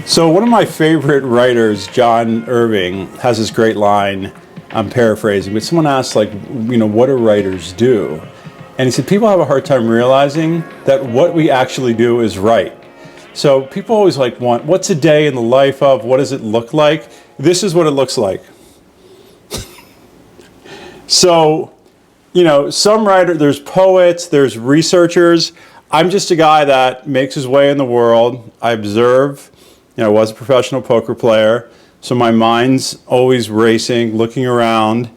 So one of my favorite writers, John Irving, has this great line, I'm paraphrasing, but someone asked, like, what do writers do? And he said, people have a hard time realizing that what we actually do is write. So people always want, what's a day in the life of, what does it look like? This is what it looks like. So, some writer, there's poets, there's researchers. I'm just a guy that makes his way in the world. I observe. I was a professional poker player, so my mind's always racing, looking around,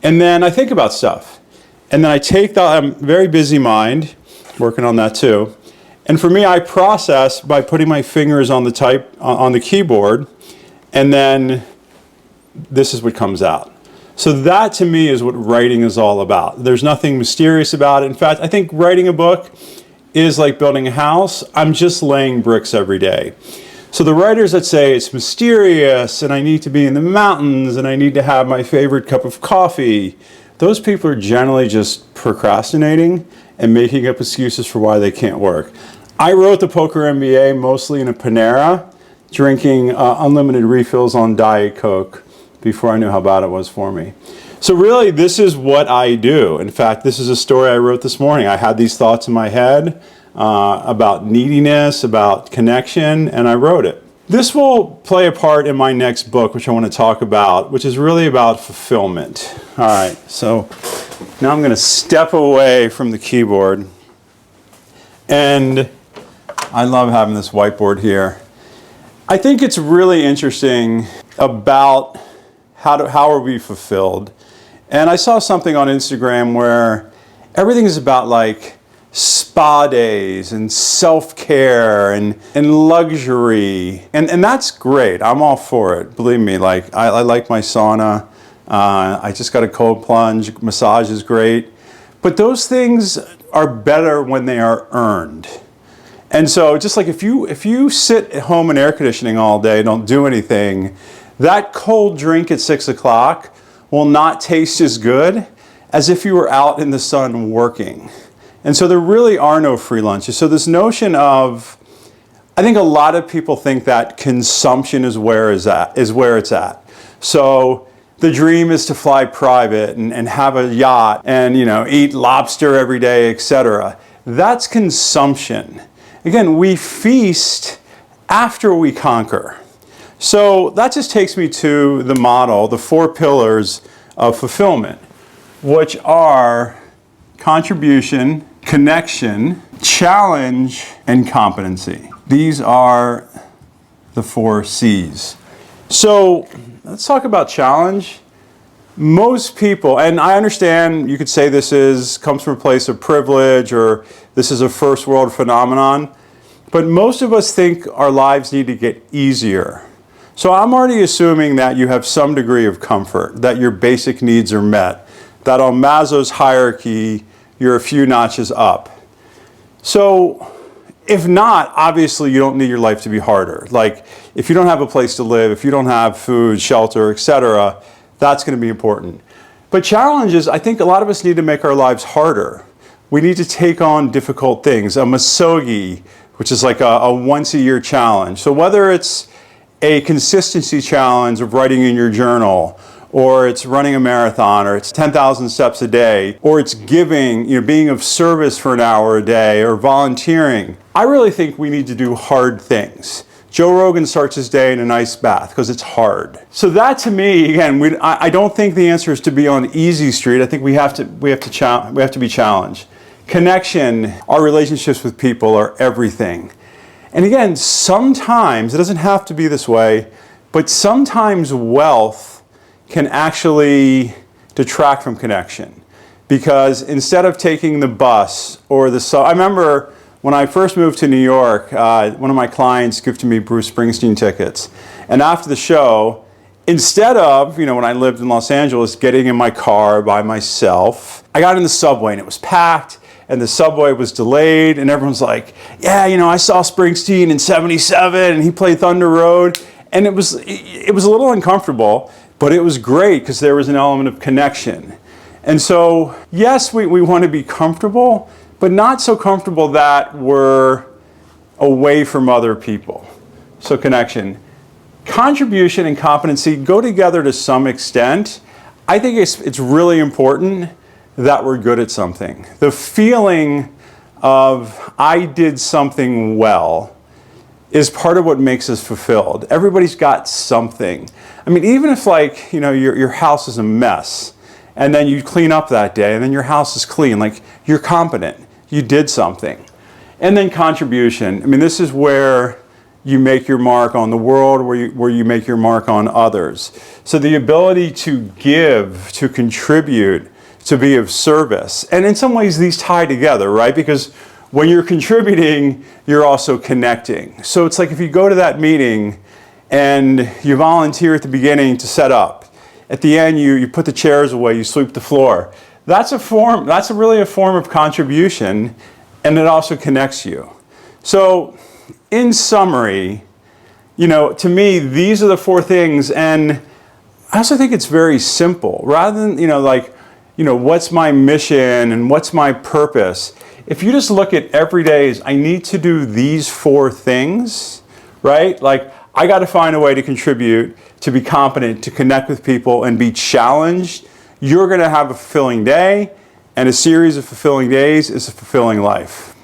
and then I think about stuff. And then I take that, I'm a very busy mind, working on that too. And for me, I process by putting my fingers on the keyboard, and then this is what comes out. So that to me is what writing is all about. There's nothing mysterious about it. In fact, I think writing a book is like building a house. I'm just laying bricks every day. So the writers that say it's mysterious and I need to be in the mountains and I need to have my favorite cup of coffee, those people are generally just procrastinating and making up excuses for why they can't work. I wrote the Poker MBA mostly in a Panera, drinking unlimited refills on Diet Coke before I knew how bad it was for me. So really, this is what I do. In fact, this is a story I wrote this morning. I had these thoughts in my head about neediness, about connection, and I wrote it. This will play a part in my next book, which I want to talk about, which is really about fulfillment. All right, so now I'm going to step away from the keyboard. And I love having this whiteboard here. I think it's really interesting about how are we fulfilled. And I saw something on Instagram where everything is about like spa days and self-care and luxury. And that's great. I'm all for it. Believe me, like I like my sauna. I just got a cold plunge. Massage is great. But those things are better when they are earned. And so just like if you sit at home in air conditioning all day, don't do anything, that cold drink at 6 o'clock will not taste as good as if you were out in the sun working. And so there really are no free lunches. So this notion of, I think a lot of people think that consumption is where it's at. So the dream is to fly private and have a yacht and eat lobster every day, etc. That's consumption. Again, we feast after we conquer. So that just takes me to the model, the 4 pillars of fulfillment, which are contribution, connection, challenge, and competency. These are the 4 C's. So let's talk about challenge. Most people, and I understand you could say this comes from a place of privilege or this is a first world phenomenon, but most of us think our lives need to get easier. So I'm already assuming that you have some degree of comfort, that your basic needs are met, that on Maslow's hierarchy, you're a few notches up. So if not, obviously you don't need your life to be harder. Like if you don't have a place to live, if you don't have food, shelter, etc., that's going to be important. But challenges, I think a lot of us need to make our lives harder. We need to take on difficult things. A misogi, which is like a once-a-year challenge. So whether it's a consistency challenge of writing in your journal, or it's running a marathon, or it's 10,000 steps a day, or it's giving, being of service for an hour a day, or volunteering. I really think we need to do hard things. Joe Rogan starts his day in an ice bath because it's hard. So that to me, again, I don't think the answer is to be on easy street. I think we have to be challenged. Connection, our relationships with people are everything. And again, sometimes, it doesn't have to be this way, but sometimes wealth can actually detract from connection. Because instead of taking the bus or the I remember when I first moved to New York, one of my clients gifted me Bruce Springsteen tickets. And after the show, instead of, when I lived in Los Angeles, getting in my car by myself, I got in the subway and it was packed. And the subway was delayed, and everyone's like, yeah, I saw Springsteen in '77, and he played Thunder Road. And it was a little uncomfortable, but it was great because there was an element of connection. And so, yes, we want to be comfortable, but not so comfortable that we're away from other people. So connection. Contribution and competency go together to some extent. I think it's really important that we're good at something. The feeling of I did something well is part of what makes us fulfilled. Everybody's got something. I mean, even if like, you know, your house is a mess and then you clean up that day and then your house is clean, like you're competent, you did something. And then contribution. I mean, this is where you make your mark on the world, where you make your mark on others. So the ability to give, to contribute, to be of service. And in some ways these tie together, right? Because when you're contributing, you're also connecting. So it's like if you go to that meeting and you volunteer at the beginning to set up. At the end, you put the chairs away, you sweep the floor. That's really a form of contribution, and it also connects you. So in summary, you know, to me, these are the 4 things, and I also think it's very simple. Rather than, you know, like, you know, what's my mission and what's my purpose? If you just look at every day as I need to do these 4 things, right? Like, I got to find a way to contribute, to be competent, to connect with people and be challenged. You're going to have a fulfilling day, and a series of fulfilling days is a fulfilling life.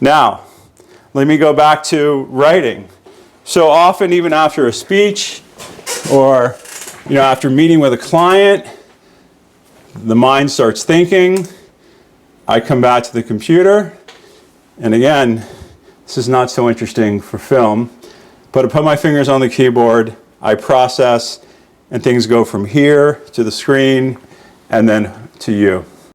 Now, let me go back to writing. So often, even after a speech or, you know, after meeting with a client, the mind starts thinking. I come back to the computer, and again, this is not so interesting for film, but I put my fingers on the keyboard, I process, and things go from here to the screen, and then to you.